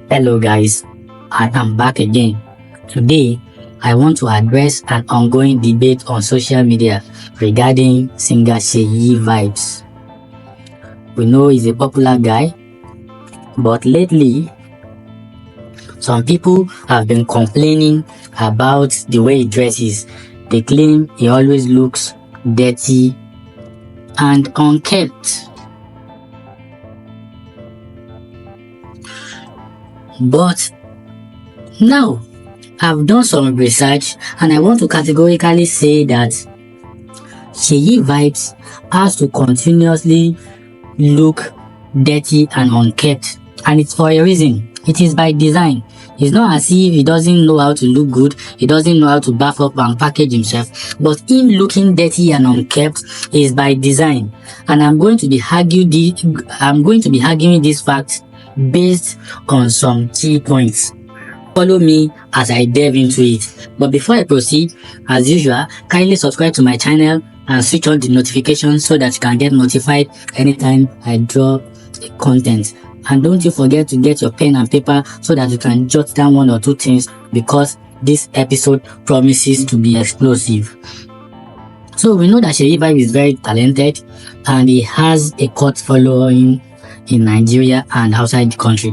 Hello guys, I am back again. Today, I want to address an ongoing debate on social media regarding singer Seyi Vibez. We know he's a popular guy, but lately, some people have been complaining about the way he dresses. They claim he always looks dirty and unkempt. But now, I've done some research and I want to categorically say that Seyi Vibez has to continuously look dirty and unkempt, and it's for a reason. It is by design. It's not as if he doesn't know how to look good, he doesn't know how to buff up and package himself, but him looking dirty and unkempt is by design. And I'm going to be arguing this fact based on some key points. Follow me as I delve into it. But before I proceed, as usual, kindly subscribe to my channel and switch on the notifications so that you can get notified anytime I drop content. And don't you forget to get your pen and paper so that you can jot down one or two things, because this episode promises to be explosive. So we know that Seyi Vibez is very talented and he has a cult following in Nigeria and outside the country.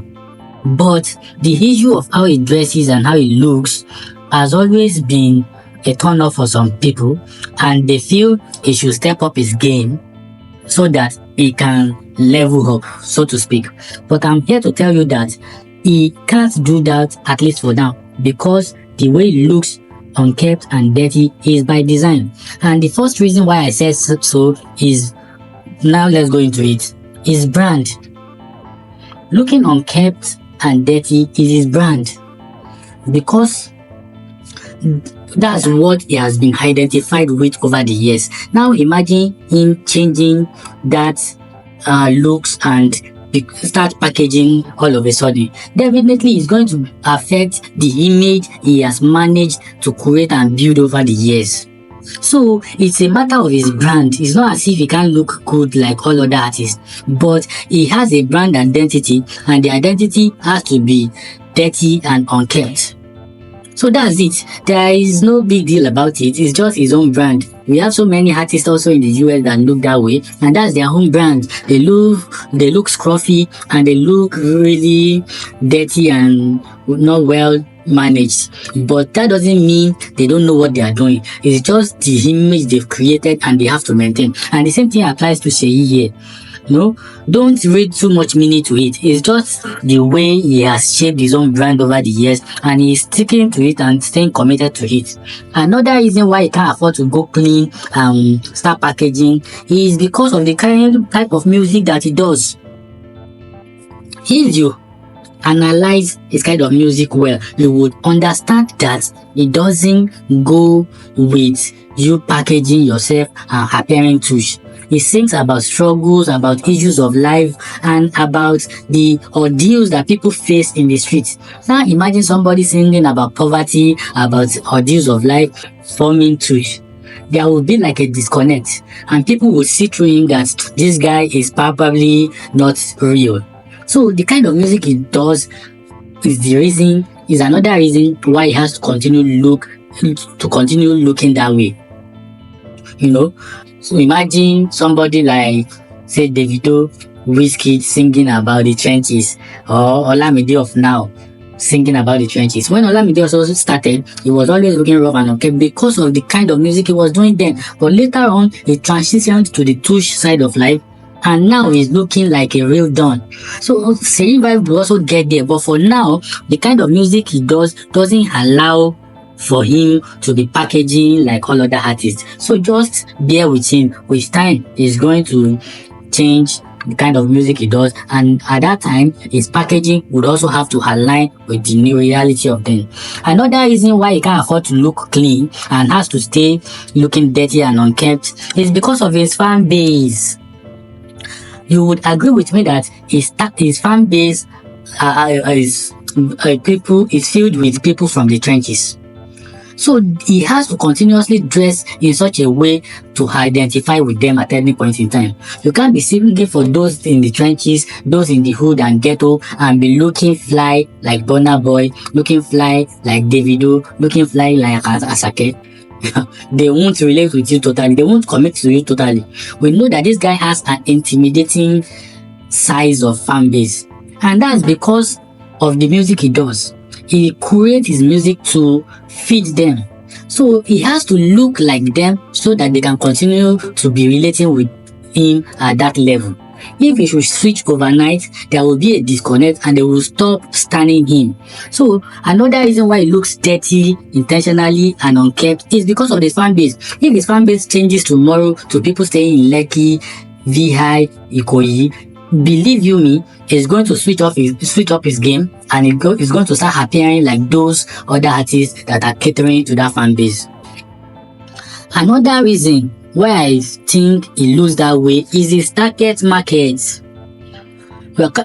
But the issue of how he dresses and how he looks has always been a turn off for some people, and they feel he should step up his game so that he can level up, so to speak. But I'm here to tell you that he can't do that, at least for now, because the way he looks unkempt and dirty is by design. And the first reason why I said so is, now let's go into it, his brand. Looking unkempt and dirty is his brand, because that's what he has been identified with over the years. Now imagine him changing that looks and start packaging all of a sudden. Definitely it's going to affect the image he has managed to create and build over the years. So it's a matter of his brand. It's not as if he can't look good like all other artists, but he has a brand identity, and the identity has to be dirty and unkempt. So that's it. There is no big deal about it. It's just his own brand. We have so many artists also in the US that look that way, and that's their own brand. They look scruffy and they look really dirty and not well managed, but that doesn't mean they don't know what they are doing. It's just the image they've created and they have to maintain. And the same thing applies to Seyi here. No, don't read too much meaning to it. It's just the way he has shaped his own brand over the years, and he's sticking to it and staying committed to it. Another reason why he can't afford to go clean and start packaging is because of the type of music that he does. If you analyze his kind of music well, you would understand that it doesn't go with you packaging yourself and appearing tush. He sings about struggles, about issues of life, and about the ordeals that people face in the streets. Now imagine somebody singing about poverty, about ordeals of life, forming tush. There will be like a disconnect, and people will see through him that this guy is probably not real. So the kind of music he does is another reason why he has to continue looking that way. You know, so imagine somebody like, say, Davido, Wizkid singing about the trenches, or Olamide of now singing about the trenches. When Olamide also started, he was always looking rough and unkempt because of the kind of music he was doing then. But later on, he transitioned to the tush side of life, and now he's looking like a real don. So Seyi Vibez will also get there, but for now, the kind of music he does doesn't allow for him to be packaging like all other artists. So just bear with him. With time, he's going to change the kind of music he does, and at that time, his packaging would also have to align with the new reality of them. Another reason why he can't afford to look clean and has to stay looking dirty and unkempt is because of his fan base. You would agree with me that his fan base is filled with people from the trenches. So he has to continuously dress in such a way to identify with them at any point in time. You can't be singing for those in the trenches, those in the hood and ghetto, and be looking fly like Burna Boy, looking fly like Davido, looking fly like Asake. They won't relate with you totally. They won't commit to you totally. We know that this guy has an intimidating size of fan base, and that's because of the music he does. He creates his music to fit them. So he has to look like them so that they can continue to be relating with him at that level. If he should switch overnight, there will be a disconnect and they will stop standing him. So another reason why he looks dirty intentionally and unkept is because of his fan base. If his fan base changes tomorrow to people staying in Lekki, VI, Ikoyi, believe you me, he's going to switch up his game, and he's going to start appearing like those other artists that are catering to that fan base. Another reason why I think he looks that way is his target market.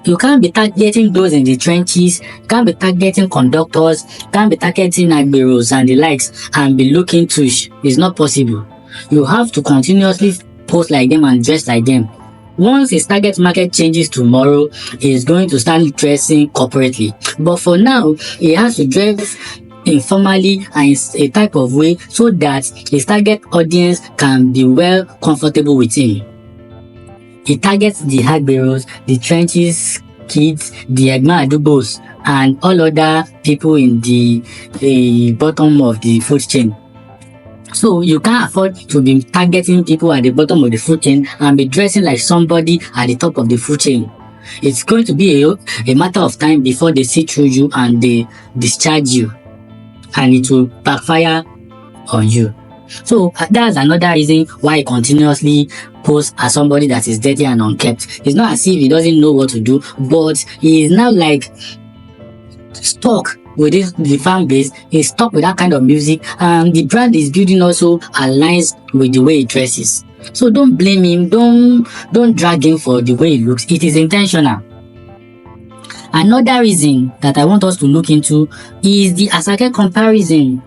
You can't be targeting those in the trenches, can't be targeting conductors, can't be targeting agberos and the likes and be looking tush. It's not possible. You have to continuously post like them and dress like them. Once his target market changes tomorrow, he is going to start dressing corporately. But for now, he has to dress informally and in a type of way so that his target audience can be well comfortable with him. He targets the hardbearers, the trenches kids, the Egma Adubos, and all other people in the bottom of the food chain. So you can't afford to be targeting people at the bottom of the food chain and be dressing like somebody at the top of the food chain. It's going to be a matter of time before they see through you and they discharge you, and it will backfire on you. So that's another reason why he continuously posts as somebody that is dirty and unkept. It's not as if he doesn't know what to do, but he is now like stuck with the fan base. He's stuck with that kind of music, and the brand is building also aligns with the way he dresses. So don't blame him, don't drag him for the way he looks. It is intentional. Another reason that I want us to look into is the Asake comparison.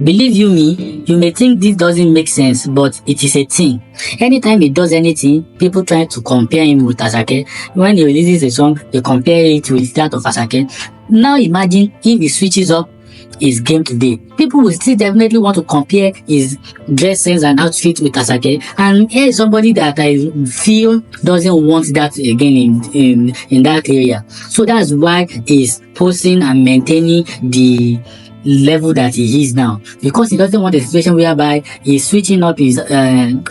Believe you me, you may think this doesn't make sense, but it is a thing. Anytime he does anything, people try to compare him with Asake. When he releases a song, they compare it with that of Asake. Now imagine if he switches up his game today. People will still definitely want to compare his dress sense and outfit with Asake. And here is somebody that I feel doesn't want that again in that area. So that's why he's posting and maintaining the level that he is now, because he doesn't want a situation whereby he's switching up his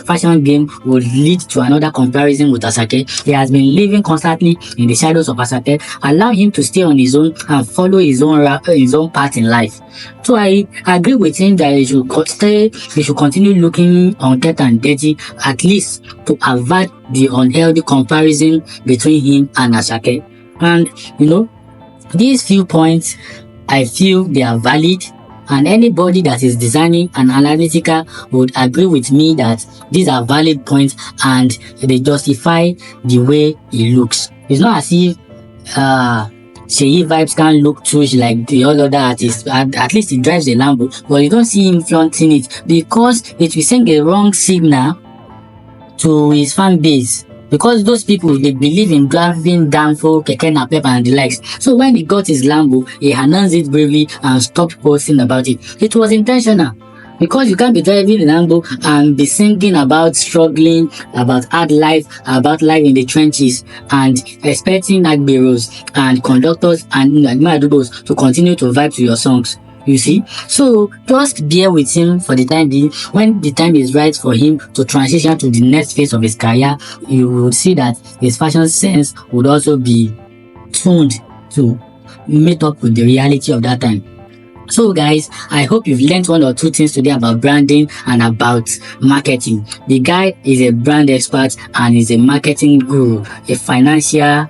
fashion game would lead to another comparison with Asake. He has been living constantly in the shadows of Asake. Allow him to stay on his own and follow his own path in life. So I agree with him that he should continue looking unkept and dirty, at least to avoid the unhealthy comparison between him and Asake. And these few points, I feel they are valid, and anybody that is designing and analytical would agree with me that these are valid points and they justify the way he looks. It's not as if SeyiVibes can't look too like the other artists. At least he drives a Lambo, but you don't see him flaunting it because it will send a wrong signal to his fan base. Because those people, they believe in driving Danfo, Keke Napep and the likes. So when he got his Lambo, he announced it bravely and stopped posting about it. It was intentional. Because you can't be driving a Lambo and be singing about struggling, about hard life, about life in the trenches, and expecting agberos and conductors and Adubos to continue to vibe to your songs. You see? So just bear with him for the time being. When the time is right for him to transition to the next phase of his career, you will see that his fashion sense would also be tuned to meet up with the reality of that time. So guys, I hope you've learned one or two things today about branding and about marketing. The guy is a brand expert and is a marketing guru, a financial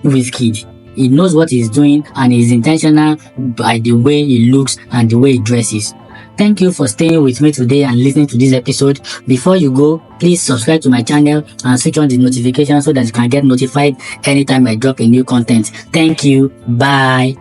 whiz kid. He knows what he's doing and is intentional by the way he looks and the way he dresses. Thank you for staying with me today and listening to this episode. Before you go, please subscribe to my channel and switch on the notification so that you can get notified anytime I drop a new content. Thank you. Bye.